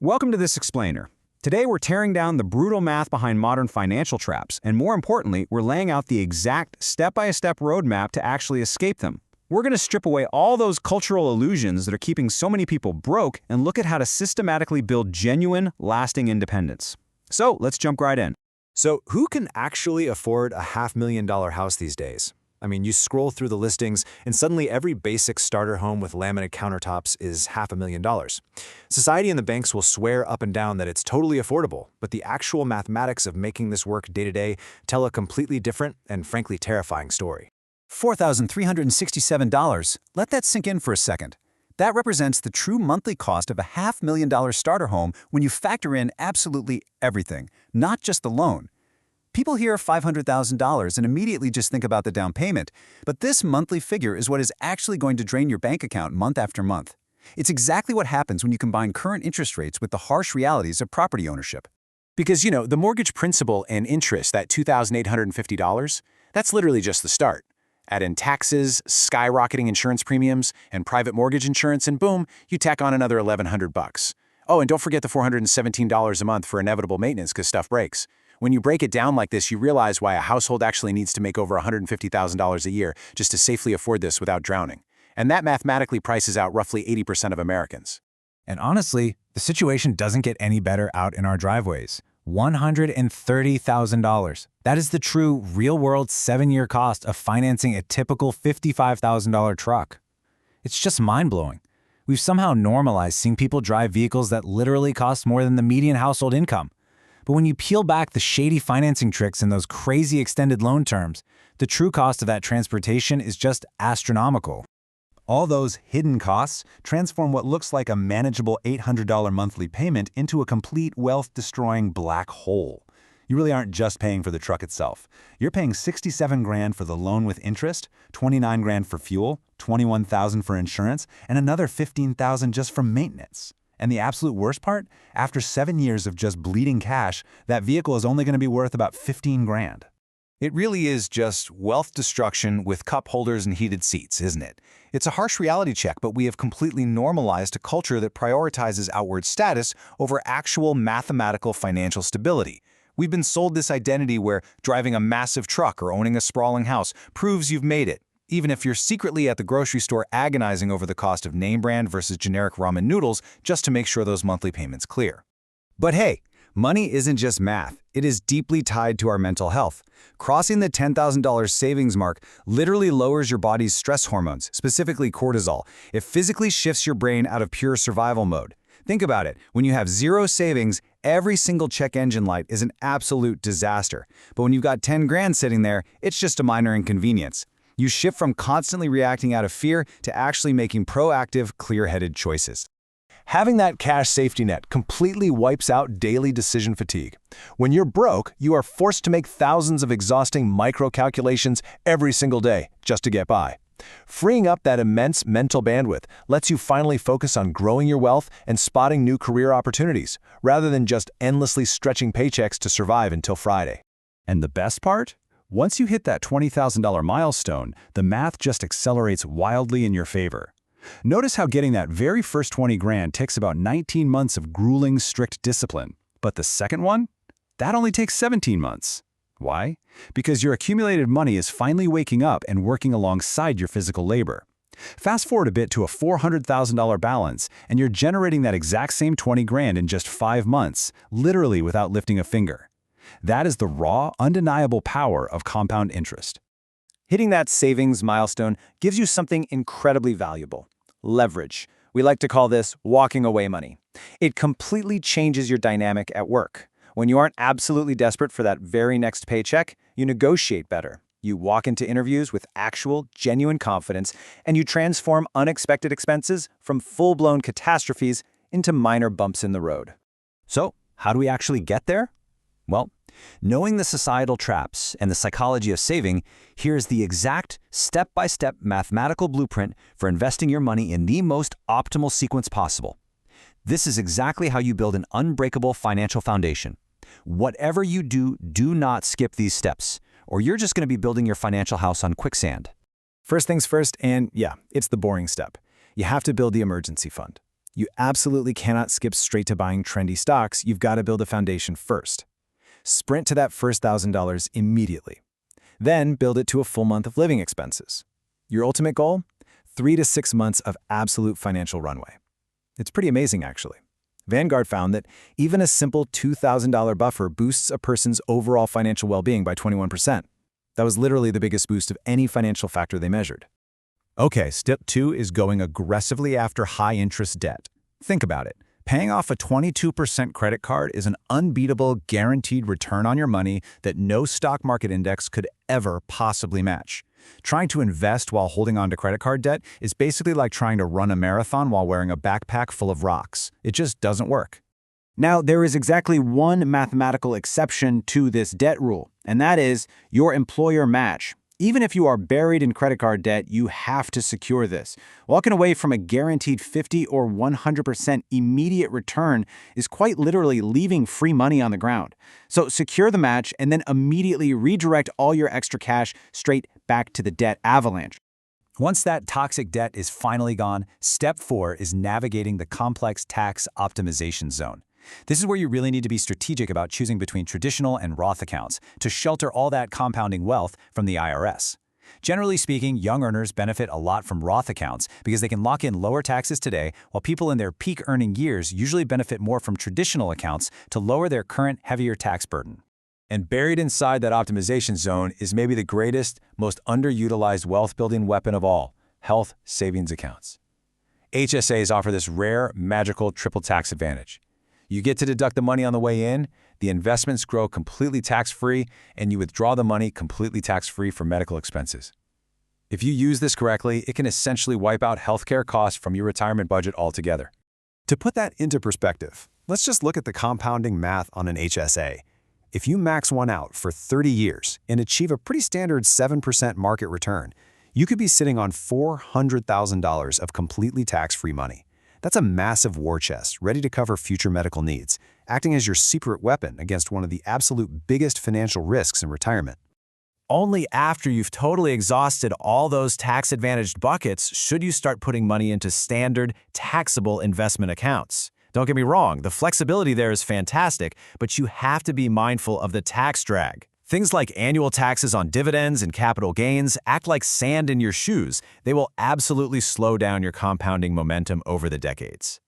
Welcome to This Explainer. Today we're tearing down the brutal math behind modern financial traps, and more importantly, we're laying out the exact step-by-step roadmap to actually escape them. We're going to strip away all those cultural illusions that are keeping so many people broke and look at how to systematically build genuine, lasting independence. So let's jump right in. So who can actually afford a $500,000 house these days? I mean, you scroll through the listings, and suddenly every basic starter home with laminate countertops is $500,000. Society and the banks will swear up and down that it's totally affordable, but the actual mathematics of making this work day to day tell a completely different and frankly terrifying story. $4,367. Let that sink in for a second. That represents the true monthly cost of a $500,000 starter home when you factor in absolutely everything, not just the loan. People hear $500,000 and immediately just think about the down payment, but this monthly figure is what is actually going to drain your bank account month after month. It's exactly what happens when you combine current interest rates with the harsh realities of property ownership. Because, the mortgage principal and interest, that $2,850, that's literally just the start. Add in taxes, skyrocketing insurance premiums, and private mortgage insurance, and boom, you tack on another $1,100. Oh, and don't forget the $417 a month for inevitable maintenance because stuff breaks. When you break it down like this, you realize why a household actually needs to make over $150,000 a year just to safely afford this without drowning. And that mathematically prices out roughly 80% of Americans. And honestly, the situation doesn't get any better out in our driveways. $130,000. That is the true, real-world 7-year cost of financing a typical $55,000 truck. It's just mind-blowing. We've somehow normalized seeing people drive vehicles that literally cost more than the median household income. But when you peel back the shady financing tricks and those crazy extended loan terms, the true cost of that transportation is just astronomical. All those hidden costs transform what looks like a manageable $800 monthly payment into a complete wealth-destroying black hole. You really aren't just paying for the truck itself. You're paying $67,000 for the loan with interest, $29,000 for fuel, $21,000 for insurance, and another $15,000 just for maintenance. And the absolute worst part? After 7 years of just bleeding cash, that vehicle is only going to be worth about $15,000. It really is just wealth destruction with cup holders and heated seats, isn't it? It's a harsh reality check, but we have completely normalized a culture that prioritizes outward status over actual mathematical financial stability. We've been sold this identity where driving a massive truck or owning a sprawling house proves you've made it, even if you're secretly at the grocery store agonizing over the cost of name brand versus generic ramen noodles just to make sure those monthly payments clear. But hey, money isn't just math. It is deeply tied to our mental health. Crossing the $10,000 savings mark literally lowers your body's stress hormones, specifically cortisol. It physically shifts your brain out of pure survival mode. Think about it. When you have zero savings, every single check engine light is an absolute disaster. But when you've got $10,000 sitting there, it's just a minor inconvenience. You shift from constantly reacting out of fear to actually making proactive, clear-headed choices. Having that cash safety net completely wipes out daily decision fatigue. When you're broke, you are forced to make thousands of exhausting micro-calculations every single day just to get by. Freeing up that immense mental bandwidth lets you finally focus on growing your wealth and spotting new career opportunities, rather than just endlessly stretching paychecks to survive until Friday. And the best part? Once you hit that $20,000 milestone, the math just accelerates wildly in your favor. Notice how getting that very first $20,000 takes about 19 months of grueling, strict discipline. But the second one? That only takes 17 months. Why? Because your accumulated money is finally waking up and working alongside your physical labor. Fast forward a bit to a $400,000 balance, and you're generating that exact same $20,000 in just 5 months, literally without lifting a finger. That is the raw, undeniable power of compound interest. Hitting that savings milestone gives you something incredibly valuable: leverage. We like to call this walking away money. It completely changes your dynamic at work. When you aren't absolutely desperate for that very next paycheck, you negotiate better. You walk into interviews with actual, genuine confidence, and you transform unexpected expenses from full-blown catastrophes into minor bumps in the road. So, how do we actually get there? Well, knowing the societal traps and the psychology of saving, here's the exact step-by-step mathematical blueprint for investing your money in the most optimal sequence possible. This is exactly how you build an unbreakable financial foundation. Whatever you do, do not skip these steps, or you're just going to be building your financial house on quicksand. First things first, and yeah, it's the boring step. You have to build the emergency fund. You absolutely cannot skip straight to buying trendy stocks. You've got to build a foundation first. Sprint to that first $1,000 immediately. Then build it to a full month of living expenses. Your ultimate goal? 3 to 6 months of absolute financial runway. It's pretty amazing, actually. Vanguard found that even a simple $2,000 buffer boosts a person's overall financial well-being by 21%. That was literally the biggest boost of any financial factor they measured. Okay, step 2 is going aggressively after high-interest debt. Think about it. Paying off a 22% credit card is an unbeatable, guaranteed return on your money that no stock market index could ever possibly match. Trying to invest while holding on to credit card debt is basically like trying to run a marathon while wearing a backpack full of rocks. It just doesn't work. Now, there is exactly one mathematical exception to this debt rule, and that is your employer match. Even if you are buried in credit card debt, you have to secure this. Walking away from a guaranteed 50 or 100% immediate return is quite literally leaving free money on the ground. So secure the match and then immediately redirect all your extra cash straight back to the debt avalanche. Once that toxic debt is finally gone, step 4 is navigating the complex tax optimization zone. This is where you really need to be strategic about choosing between traditional and Roth accounts to shelter all that compounding wealth from the IRS. Generally speaking, young earners benefit a lot from Roth accounts because they can lock in lower taxes today, while people in their peak earning years usually benefit more from traditional accounts to lower their current heavier tax burden. And buried inside that optimization zone is maybe the greatest, most underutilized wealth-building weapon of all: health savings accounts. HSAs offer this rare, magical triple tax advantage. You get to deduct the money on the way in, the investments grow completely tax-free, and you withdraw the money completely tax-free for medical expenses. If you use this correctly, it can essentially wipe out healthcare costs from your retirement budget altogether. To put that into perspective, let's just look at the compounding math on an HSA. If you max one out for 30 years and achieve a pretty standard 7% market return, you could be sitting on $400,000 of completely tax-free money. That's a massive war chest ready to cover future medical needs, acting as your secret weapon against one of the absolute biggest financial risks in retirement. Only after you've totally exhausted all those tax-advantaged buckets should you start putting money into standard, taxable investment accounts. Don't get me wrong, the flexibility there is fantastic, but you have to be mindful of the tax drag. Things like annual taxes on dividends and capital gains act like sand in your shoes. They will absolutely slow down your compounding momentum over the decades.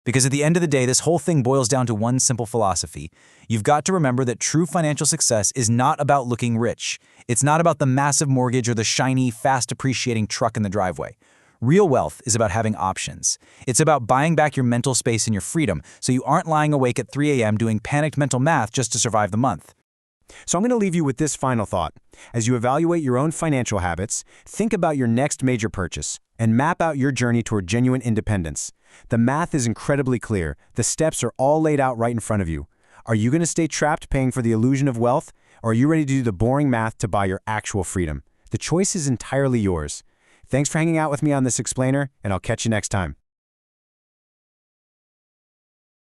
Because at the end of the day, this whole thing boils down to one simple philosophy. You've got to remember that true financial success is not about looking rich. It's not about the massive mortgage or the shiny, fast-appreciating truck in the driveway. Real wealth is about having options. It's about buying back your mental space and your freedom so you aren't lying awake at 3 a.m. doing panicked mental math just to survive the month. So I'm going to leave you with this final thought. As you evaluate your own financial habits, think about your next major purchase and map out your journey toward genuine independence. The math is incredibly clear. The steps are all laid out right in front of you. Are you going to stay trapped paying for the illusion of wealth, or are you ready to do the boring math to buy your actual freedom? The choice is entirely yours. Thanks for hanging out with me on this explainer, and I'll catch you next time.